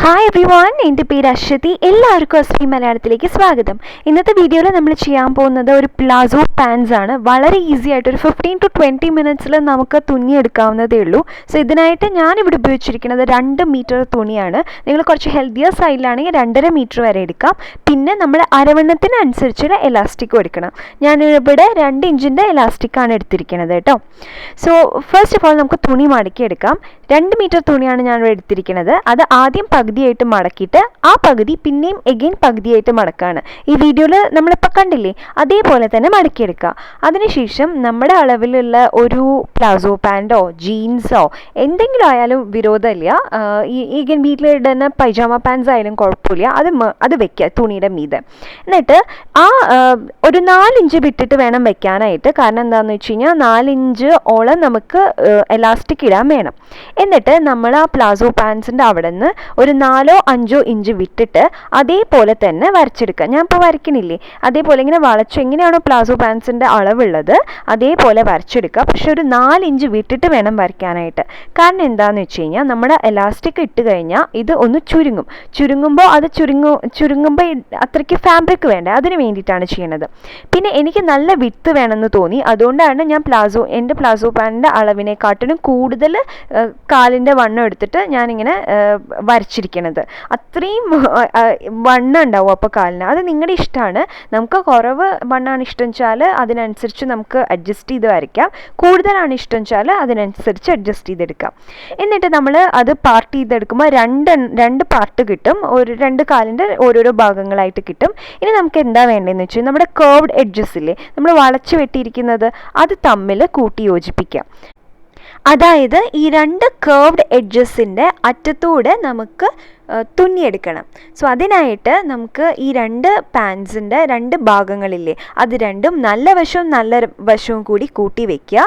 Hi everyone, എൻ്റെ പേര് അശ്വതി. എല്ലാവർക്കും എസ്പി മലയാളത്തിലേക്ക് സ്വാഗതം. ഇന്നത്തെ വീഡിയോയിൽ നമ്മൾ ചെയ്യാൻ പോകുന്നത് ഒരു പ്ലാസോ പാൻസ് ആണ്. വളരെ ഈസി ആയിട്ട് ഒരു 15 to 20 മിനിറ്റ്സിൽ നമുക്ക് തുന്നിയെടുക്കാവുന്നതേ ഉള്ളൂ. സോ ഇതിനായിട്ട് ഞാനിവിടെ ഉപയോഗിച്ചിരിക്കുന്നത് 2 മീറ്റർ തുണിയാണ്. നിങ്ങൾ കുറച്ച് ഹെൽത്തിയർ സൈഡിലാണെങ്കിൽ 2.5 മീറ്റർ വരെ എടുക്കാം. പിന്നെ നമ്മൾ അരവണ്ണത്തിനനുസരിച്ചുള്ള എലാസ്റ്റിക്കും എടുക്കണം. ഞാനിവിടെ 2 ഇഞ്ചിൻ്റെ എലാസ്റ്റിക്കാണ് എടുത്തിരിക്കുന്നത് കേട്ടോ. സോ ഫസ്റ്റ് ഓഫ് ഓൾ നമുക്ക് തുണി മടക്കിയെടുക്കാം. 2 മീറ്റർ തുണിയാണ് ഞാനിവിടെ എടുത്തിരിക്കുന്നത്. അത് ആദ്യം പകുതിയായിട്ട് മടക്കിയിട്ട് ആ പകുതി പിന്നെയും എഗെയിൻ പകുതിയായിട്ട് മടക്കാണ്. ഈ വീഡിയോയിൽ നമ്മളിപ്പോൾ കണ്ടില്ലേ, അതേപോലെ തന്നെ മടക്കിയെടുക്കുക. അതിനുശേഷം നമ്മുടെ അളവിലുള്ള ഒരു പ്ലാസോ പാൻറ്റോ ജീൻസോ എന്തെങ്കിലും ആയാലും വിരോധമില്ല. ഈഗൻ വീട്ടിലിടുന്ന പൈജാമ പാൻസ് ആയാലും കുഴപ്പമില്ല. അത് വെക്കുക തുണിയുടെ മീതെ. എന്നിട്ട് ആ ഒരു 4 ഇഞ്ച് വിട്ടിട്ട് വേണം വെക്കാനായിട്ട്. കാരണം എന്താണെന്ന് വെച്ച് കഴിഞ്ഞാൽ 4 ഇഞ്ച് ഓളം നമുക്ക് എലാസ്റ്റിക് ഇടാൻ വേണം. എന്നിട്ട് നമ്മൾ ആ പ്ലാസോ പാൻസിൻ്റെ അവിടെ നിന്ന് ഒരു 4-5 ഇഞ്ച് വിട്ടിട്ട് അതേപോലെ തന്നെ വരച്ചെടുക്കുക. ഞാൻ ഇപ്പോൾ വരയ്ക്കണില്ലേ, അതേപോലെ ഇങ്ങനെ വളച്ചു എങ്ങനെയാണോ പ്ലാസോ പാൻസിൻ്റെ അളവുള്ളത് അതേപോലെ വരച്ചെടുക്കുക. പക്ഷെ ഒരു 4 ഇഞ്ച് വിട്ടിട്ട് വേണം വരയ്ക്കാനായിട്ട്. കാരണം എന്താണെന്ന് വെച്ച് കഴിഞ്ഞാൽ നമ്മുടെ എലാസ്റ്റിക് ഇട്ട് കഴിഞ്ഞാൽ ഇത് ഒന്ന് ചുരുങ്ങുമ്പോൾ അത് ചുരുങ്ങുമ്പോൾ അത്രയ്ക്ക് ഫാബ്രിക് വേണ്ടേ, അതിന് വേണ്ടിയിട്ടാണ് ചെയ്യണത്. പിന്നെ എനിക്ക് നല്ല വിട്ട് വേണമെന്ന് തോന്നി, അതുകൊണ്ടാണ് ഞാൻ എൻ്റെ പ്ലാസോ പാൻറ്റിൻ്റെ അളവിനെക്കാട്ടിലും കൂടുതൽ കാലിൻ്റെ വണ്ണം എടുത്തിട്ട് ഞാനിങ്ങനെ വരച്ചിരിക്കണത്. അത്രയും വണ്ണം ഉണ്ടാവും അപ്പോൾ കാലിന്. അത് നിങ്ങളുടെ ഇഷ്ടമാണ്. നമുക്ക് കുറവ് വണ്ണമാണ് ഇഷ്ടം വെച്ചാൽ അതിനനുസരിച്ച് നമുക്ക് അഡ്ജസ്റ്റ് ചെയ്ത് വരയ്ക്കാം. കൂടുതലാണ് ഇഷ്ടം വെച്ചാൽ അതിനനുസരിച്ച് അഡ്ജസ്റ്റ് ചെയ്തെടുക്കാം. എന്നിട്ട് നമ്മൾ അത് പാർട്ട് ചെയ്തെടുക്കുമ്പോൾ രണ്ട് പാർട്ട് കിട്ടും. 2 കാലിൻ്റെ ഓരോരോ ഭാഗങ്ങളായിട്ട് കിട്ടും. ഇനി നമുക്ക് എന്താ വേണ്ടതെന്ന് വെച്ചാൽ നമ്മുടെ കർവ്ഡ് എഡ്ജസ് ഇല്ലേ, നമ്മൾ വളച്ച് വെട്ടിയിരിക്കുന്നത്, അത് തമ്മിൽ കൂട്ടി യോജിപ്പിക്കാം. അതായത് ഈ 2 കർവ്ഡ് എഡ്ജസിൻ്റെ അറ്റത്തൂടെ നമുക്ക് തുന്നിയെടുക്കണം. സോ അതിനായിട്ട് നമുക്ക് ഈ 2 പാൻസിൻ്റെ 2 ഭാഗങ്ങളില്ലേ, അത് രണ്ടും നല്ല വശവും കൂടി കൂട്ടി വയ്ക്കുക.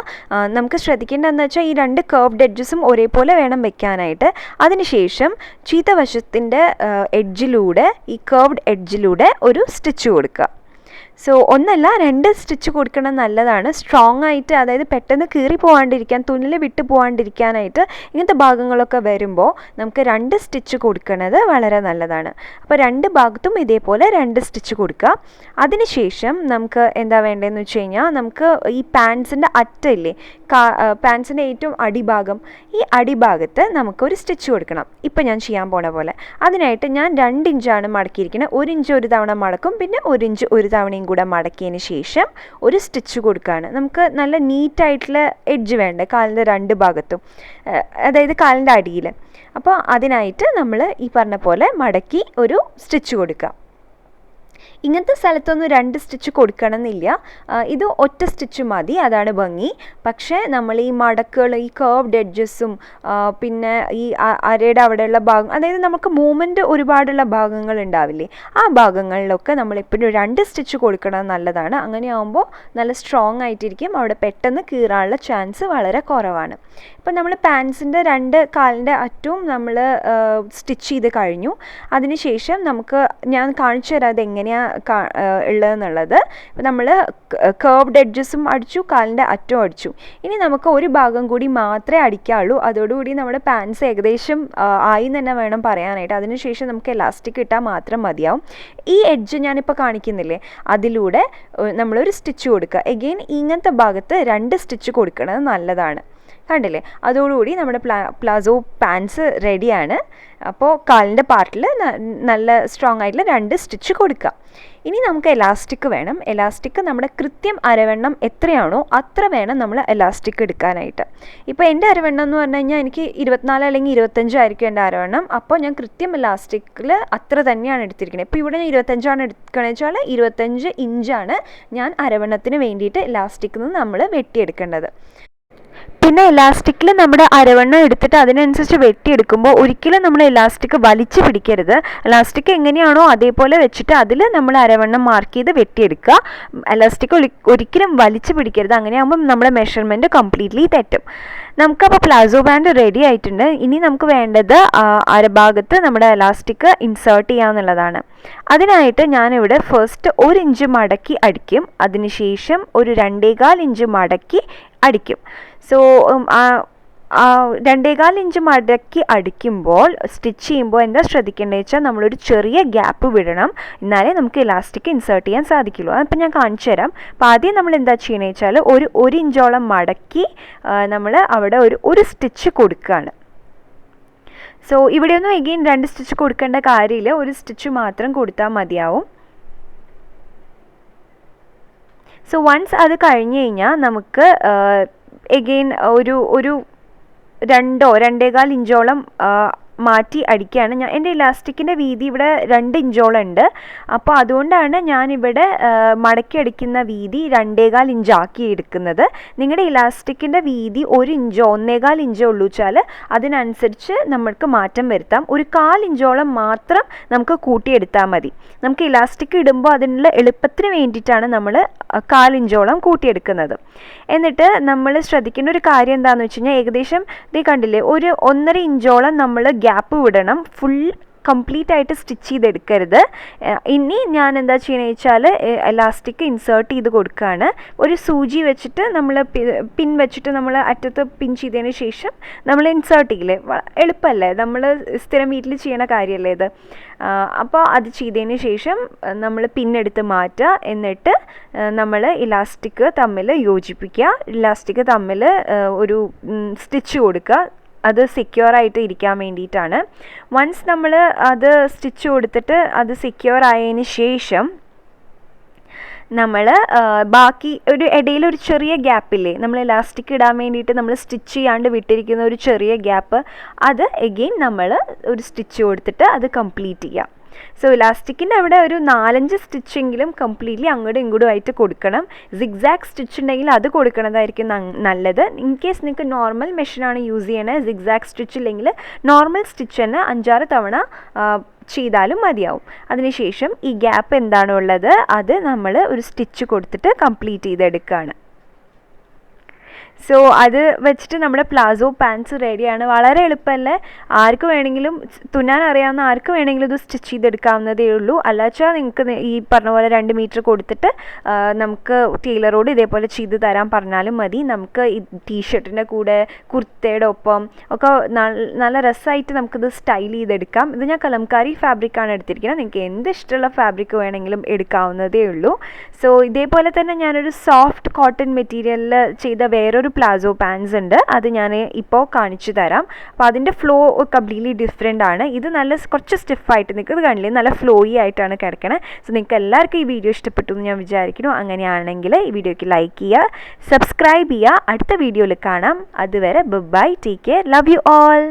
നമുക്ക് ശ്രദ്ധിക്കേണ്ടതെന്ന് വെച്ചാൽ ഈ 2 കർവ്ഡ് എഡ്ജസും ഒരേപോലെ വേണം വെക്കാനായിട്ട്. അതിനുശേഷം ചീത്ത വശത്തിൻ്റെ എഡ്ജിലൂടെ, ഈ കർവ്ഡ് എഡ്ജിലൂടെ ഒരു സ്റ്റിച്ച് കൊടുക്കുക. സോ 2 സ്റ്റിച്ച് കൊടുക്കണം, നല്ലതാണ്. സ്ട്രോങ് ആയിട്ട്, അതായത് പെട്ടെന്ന് കീറി പോകാണ്ടിരിക്കാൻ, തുന്നിൽ വിട്ട് പോകാണ്ടിരിക്കാനായിട്ട് ഇങ്ങനത്തെ ഭാഗങ്ങളൊക്കെ വരുമ്പോൾ നമുക്ക് 2 സ്റ്റിച്ച് കൊടുക്കുന്നത് വളരെ നല്ലതാണ്. അപ്പോൾ 2 ഭാഗത്തും ഇതേപോലെ 2 സ്റ്റിച്ച് കൊടുക്കുക. അതിനുശേഷം നമുക്ക് എന്താ വേണ്ടതെന്ന് വെച്ച് കഴിഞ്ഞാൽ, നമുക്ക് ഈ പാൻസിൻ്റെ അറ്റമില്ലേ, പാൻസിൻ്റെ ഏറ്റവും അടിഭാഗം, ഈ അടിഭാഗത്ത് നമുക്കൊരു സ്റ്റിച്ച് കൊടുക്കണം. ഇപ്പം ഞാൻ ചെയ്യാൻ പോണ പോലെ. അതിനായിട്ട് ഞാൻ 2 ഇഞ്ചാണ് മടക്കിയിരിക്കുന്നത്. 1 ഇഞ്ച് ഒരു തവണ മടക്കും, പിന്നെ 1 ഇഞ്ച് ഒരു തവണയും കൂടെ മടക്കിയതിന് ശേഷം ഒരു സ്റ്റിച്ച് കൊടുക്കുകയാണ്. നമുക്ക് നല്ല നീറ്റായിട്ടുള്ള എഡ്ജ് വേണ്ടേ കാലിൻ്റെ 2 ഭാഗത്തും, അതായത് കാലിൻ്റെ അടിയിൽ. അപ്പോൾ അതിനായിട്ട് നമ്മൾ ഈ പറഞ്ഞ പോലെ മടക്കി ഒരു സ്റ്റിച്ച് കൊടുക്കുക. ഇങ്ങനത്തെ സ്ഥലത്തൊന്നും 2 സ്റ്റിച്ച് കൊടുക്കണമെന്നില്ല. ഇത് ഒറ്റ സ്റ്റിച്ച് മതി, അതാണ് ഭംഗി. പക്ഷേ നമ്മൾ ഈ മടക്കുകൾ, ഈ കർവ്ഡ് എഡ്ജസും പിന്നെ ഈ അരയുടെ അവിടെയുള്ള ഭാഗം, അതായത് നമുക്ക് മൂവ്മെൻറ്റ് ഒരുപാടുള്ള ഭാഗങ്ങൾ ഉണ്ടാവില്ലേ, ആ ഭാഗങ്ങളിലൊക്കെ നമ്മൾ എപ്പോഴും 2 സ്റ്റിച്ച് കൊടുക്കണം, നല്ലതാണ്. അങ്ങനെയാകുമ്പോൾ നല്ല സ്ട്രോങ് ആയിട്ടിരിക്കും, അവിടെ പെട്ടെന്ന് കീറാനുള്ള ചാൻസ് വളരെ കുറവാണ്. ഇപ്പം നമ്മൾ പാൻസിൻ്റെ 2 കാലിൻ്റെ അറ്റവും നമ്മൾ സ്റ്റിച്ച് ചെയ്ത് കഴിഞ്ഞു. അതിനുശേഷം ഞാൻ കാണിച്ചു തരാം അതെങ്ങനെയാണ് ഉള്ളതെന്നുള്ളത്. ഇപ്പം നമ്മൾ കർവ്ഡ് എഡ്ജസും അടിച്ചു, കാലിൻ്റെ അറ്റവും അടിച്ചു. ഇനി നമുക്ക് ഒരു ഭാഗം കൂടി മാത്രമേ അടിക്കാവുള്ളൂ. അതോടുകൂടി നമ്മുടെ പാൻസ് ഏകദേശം ആയി തന്നെ വേണം പറയാനായിട്ട്. അതിനുശേഷം നമുക്ക് എലാസ്റ്റിക് ഇട്ടാൽ മാത്രം മതിയാവും. ഈ എഡ്ജ് ഞാനിപ്പോൾ കാണിക്കുന്നില്ലേ, അതിലൂടെ നമ്മളൊരു സ്റ്റിച്ച് കൊടുക്കുക. എഗെയിൻ ഇങ്ങനത്തെ ഭാഗത്ത് 2 സ്റ്റിച്ച് കൊടുക്കുന്നത് നല്ലതാണ്. കണ്ടില്ലേ, അതോടുകൂടി നമ്മുടെ പ്ലാസോ പാൻസ് റെഡിയാണ്. അപ്പോൾ കാലിൻ്റെ പാർട്ടിൽ നല്ല സ്ട്രോങ് ആയിട്ടുള്ള 2 സ്റ്റിച്ച് കൊടുക്കുക. ഇനി നമുക്ക് എലാസ്റ്റിക് വേണം. എലാസ്റ്റിക് നമ്മുടെ കൃത്യം അരവണ്ണം എത്രയാണോ അത്ര വേണം നമ്മൾ എലാസ്റ്റിക് എടുക്കാനായിട്ട്. ഇപ്പോൾ എൻ്റെ അരവണ്ണം എന്ന് പറഞ്ഞു കഴിഞ്ഞാൽ എനിക്ക് 24 അല്ലെങ്കിൽ 25 ആയിരിക്കും എൻ്റെ അരവണ്ണം. അപ്പോൾ ഞാൻ കൃത്യം എലാസ്റ്റിക്കിൽ അത്ര തന്നെയാണ് എടുത്തിരിക്കുന്നത്. ഇപ്പോൾ ഇവിടെ ഞാൻ 25 എടുക്കണമെന്ന് വെച്ചാൽ 25 ഇഞ്ചാണ് ഞാൻ അരവണ്ണത്തിന് വേണ്ടിയിട്ട് എലാസ്റ്റിക്കിൽ നിന്ന് നമ്മൾ വെട്ടിയെടുക്കേണ്ടത്. പിന്നെ എലാസ്റ്റിക്കിൽ നമ്മുടെ അരവണ്ണം എടുത്തിട്ട് അതിനനുസരിച്ച് വെട്ടിയെടുക്കുമ്പോൾ ഒരിക്കലും നമ്മൾ എലാസ്റ്റിക് വലിച്ചു പിടിക്കരുത്. എലാസ്റ്റിക് എങ്ങനെയാണോ അതേപോലെ വെച്ചിട്ട് അതിൽ നമ്മൾ അരവണ്ണം മാർക്ക് ചെയ്ത് വെട്ടിയെടുക്കുക. എലാസ്റ്റിക് ഒരിക്കലും വലിച്ചു പിടിക്കരുത്. അങ്ങനെയാകുമ്പോൾ നമ്മുടെ മെഷർമെൻറ്റ് കംപ്ലീറ്റ്ലി തെറ്റും. നമുക്കപ്പോൾ പ്ലാസോ പാൻറ്റ് റെഡി ആയിട്ടുണ്ട്. ഇനി നമുക്ക് വേണ്ടത് അരഭാഗത്ത് നമ്മുടെ എലാസ്റ്റിക് ഇൻസേർട്ട് ചെയ്യാമെന്നുള്ളതാണ്. അതിനായിട്ട് ഞാനിവിടെ ഫസ്റ്റ് 1 ഇഞ്ച് മടക്കി അടിക്കും. അതിനുശേഷം ഒരു 2.25 ഇഞ്ച് മടക്കി അടിക്കും. സോ 2.25 ഇഞ്ച് മടക്കി അടിക്കുമ്പോൾ സ്റ്റിച്ച് ചെയ്യുമ്പോൾ എന്താ ശ്രദ്ധിക്കേണ്ടത് വെച്ചാൽ നമ്മളൊരു ചെറിയ ഗ്യാപ്പ് വിടണം, എന്നാലേ നമുക്ക് ഇലാസ്റ്റിക് ഇൻസേർട്ട് ചെയ്യാൻ സാധിക്കുള്ളൂ. അപ്പം ഞാൻ കാണിച്ചു തരാം. അപ്പോൾ ആദ്യം നമ്മൾ എന്താ ചെയ്യണമെന്ന് വെച്ചാൽ ഒരു ഇഞ്ചോളം മടക്കി നമ്മൾ അവിടെ ഒരു സ്റ്റിച്ച് കൊടുക്കുകയാണ്. സോ ഇവിടെയൊന്നും എഗെയിൻ 2 സ്റ്റിച്ച് കൊടുക്കേണ്ട കാര്യമില്ല, ഒരു സ്റ്റിച്ച് മാത്രം കൊടുത്താൽ മതിയാവും. സോ വൺസ് അത് കഴിഞ്ഞ് കഴിഞ്ഞാൽ നമുക്ക് എഗെയിൻ ഒരു 2.25 ഇഞ്ചോളം മാറ്റി അടിക്കുകയാണ് ഞാൻ. എൻ്റെ ഇലാസ്റ്റിക്കിൻ്റെ വീതി ഇവിടെ 2 ഇഞ്ചോളം ഉണ്ട്. അപ്പോൾ അതുകൊണ്ടാണ് ഞാനിവിടെ മടക്കി അടിക്കുന്ന വീതി 2.25 ഇഞ്ചാക്കി എടുക്കുന്നത്. നിങ്ങളുടെ ഇലാസ്റ്റിക്കിൻ്റെ വീതി 1 ഇഞ്ചോ 1.25 ഇഞ്ചോ ഉള്ളൂ വെച്ചാൽ അതിനനുസരിച്ച് നമ്മൾക്ക് മാറ്റം വരുത്താം. ഒരു 1/4 ഇഞ്ചോളം മാത്രം നമുക്ക് കൂട്ടിയെടുത്താൽ മതി. നമുക്ക് ഇലാസ്റ്റിക് ഇടുമ്പോൾ അതിനുള്ള എളുപ്പത്തിന് വേണ്ടിയിട്ടാണ് നമ്മൾ 1/4 ഇഞ്ചോളം കൂട്ടിയെടുക്കുന്നത്. എന്നിട്ട് നമ്മൾ ശ്രദ്ധിക്കേണ്ട ഒരു കാര്യം എന്താണെന്ന് വെച്ച് കഴിഞ്ഞാൽ ഏകദേശം ഇത് കണ്ടില്ലേ, ഒരു 1.5 ഇഞ്ചോളം നമ്മൾ ഗ്യാപ്പ് വിടണം. ഫുൾ കംപ്ലീറ്റ് ആയിട്ട് സ്റ്റിച്ച് ചെയ്തെടുക്കരുത്. ഇനി ഞാൻ എന്താ ചെയ്യണമെന്ന് വെച്ചാൽ എലാസ്റ്റിക് ഇൻസേർട്ട് ചെയ്ത് കൊടുക്കുകയാണ്. ഒരു സൂചി വെച്ചിട്ട് നമ്മൾ പിൻ വെച്ചിട്ട് നമ്മൾ അറ്റത്ത് പിൻ ചെയ്തതിന് ശേഷം നമ്മൾ ഇൻസേർട്ട് ചെയ്യില്ലേ, എളുപ്പമല്ലേ, നമ്മൾ സ്ഥിരം വീട്ടിൽ ചെയ്യണ കാര്യമല്ലേ ഇത്. അപ്പോൾ അത് ചെയ്തതിന് ശേഷം നമ്മൾ പിന്നെടുത്ത് മാറ്റുക. എന്നിട്ട് നമ്മൾ ഇലാസ്റ്റിക് തമ്മിൽ യോജിപ്പിക്കുക, ഇലാസ്റ്റിക് തമ്മിൽ ഒരു സ്റ്റിച്ച് കൊടുക്കുക. അത് സെക്യൂർ ആയിട്ട് ഇരിക്കാൻ വേണ്ടിയിട്ടാണ്. വൺസ് നമ്മൾ അത് സ്റ്റിച്ച് കൊടുത്തിട്ട് അത് സെക്യൂർ ആയതിന് ശേഷം നമ്മൾ ബാക്കി ഇടയിൽ ഒരു ചെറിയ ഗ്യാപ്പില്ലേ, നമ്മൾ ഇലാസ്റ്റിക് ഇടാൻ വേണ്ടിയിട്ട് നമ്മൾ സ്റ്റിച്ച് ചെയ്യാണ്ട് വിട്ടിരിക്കുന്ന ഒരു ചെറിയ ഗ്യാപ്പ്, അത് എഗെയിൻ നമ്മൾ ഒരു സ്റ്റിച്ച് കൊടുത്തിട്ട് അത് കംപ്ലീറ്റ് ചെയ്യാം. സോ ഇലാസ്റ്റിക്കിൻ്റെ അവിടെ ഒരു 4-5 സ്റ്റിച്ചെങ്കിലും കംപ്ലീറ്റ്ലി അങ്ങോട്ടും ഇങ്ങോട്ടും ആയിട്ട് കൊടുക്കണം. സിഗ്സാഗ് സ്റ്റിച്ച് ഉണ്ടെങ്കിൽ അത് കൊടുക്കണതായിരിക്കും നല്ലത്. ഇൻ കേസ് നിങ്ങൾക്ക് നോർമൽ മെഷീനാണ് യൂസ് ചെയ്യണത്, സിഗ്സാഗ് സ്റ്റിച്ച് ഇല്ലെങ്കിൽ നോർമൽ സ്റ്റിച്ച് തന്നെ 5-6 തവണ ചെയ്താലും മതിയാവും. അതിനുശേഷം ഈ ഗ്യാപ്പ് എന്താണോ ഉള്ളത് അത് നമ്മൾ ഒരു സ്റ്റിച്ച് കൊടുത്തിട്ട് കംപ്ലീറ്റ് ചെയ്തെടുക്കുകയാണ്. സോ അത് വെച്ചിട്ട് നമ്മുടെ പ്ലാസോ പാൻസ് റെഡിയാണ്. വളരെ എളുപ്പമല്ലേ, ആർക്ക് വേണമെങ്കിലും തുന്നാൻ അറിയാവുന്ന ആർക്ക് വേണമെങ്കിലും ഇത് സ്റ്റിച്ച് ചെയ്തെടുക്കാവുന്നതേ ഉള്ളൂ. അല്ലാച്ചാൽ നിങ്ങൾക്ക് ഈ പറഞ്ഞ പോലെ 2 മീറ്റർ കൊടുത്തിട്ട് നമുക്ക് ടൈലറോട് ഇതേപോലെ ചെയ്ത് തരാൻ പറഞ്ഞാലും മതി. നമുക്ക് ഈ ടീഷർട്ടിൻ്റെ കൂടെ കുർത്തയുടെ ഒപ്പം ഒക്കെ നല്ല രസമായിട്ട് നമുക്കിത് സ്റ്റൈൽ ചെയ്തെടുക്കാം. ഇത് ഞാൻ കലംകാരി ഫാബ്രിക്കാണ് എടുത്തിരിക്കുന്നത്, നിങ്ങൾക്ക് എന്ത് ഇഷ്ടമുള്ള ഫാബ്രിക് വേണമെങ്കിലും എടുക്കാവുന്നതേ ഉള്ളൂ. സോ ഇതേപോലെ തന്നെ ഞാനൊരു സോഫ്റ്റ് കോട്ടൺ മെറ്റീരിയലിൽ ചെയ്ത വേറൊരു പ്ലാസോ പാൻസ് ഉണ്ട്, അത് ഞാൻ ഇപ്പോൾ കാണിച്ചു തരാം. അപ്പോൾ അതിൻ്റെ ഫ്ലോ കംപ്ലീറ്റ്ലി ഡിഫറെൻ്റ് ആണ്. ഇത് കുറച്ച് സ്റ്റിഫായിട്ട് നിങ്ങൾക്ക് കാണില്ലേ, നല്ല ഫ്ലോയി ആയിട്ടാണ് കിടക്കണത്. സോ നിങ്ങൾക്ക് എല്ലാവർക്കും ഈ വീഡിയോ ഇഷ്ടപ്പെട്ടു എന്ന് ഞാൻ വിചാരിക്കുന്നു. അങ്ങനെയാണെങ്കിൽ ഈ വീഡിയോയ്ക്ക് ലൈക്ക് ചെയ്യുക, സബ്സ്ക്രൈബ് ചെയ്യുക. അടുത്ത വീഡിയോയിൽ കാണാം. അതുവരെ bye, take care, love you all.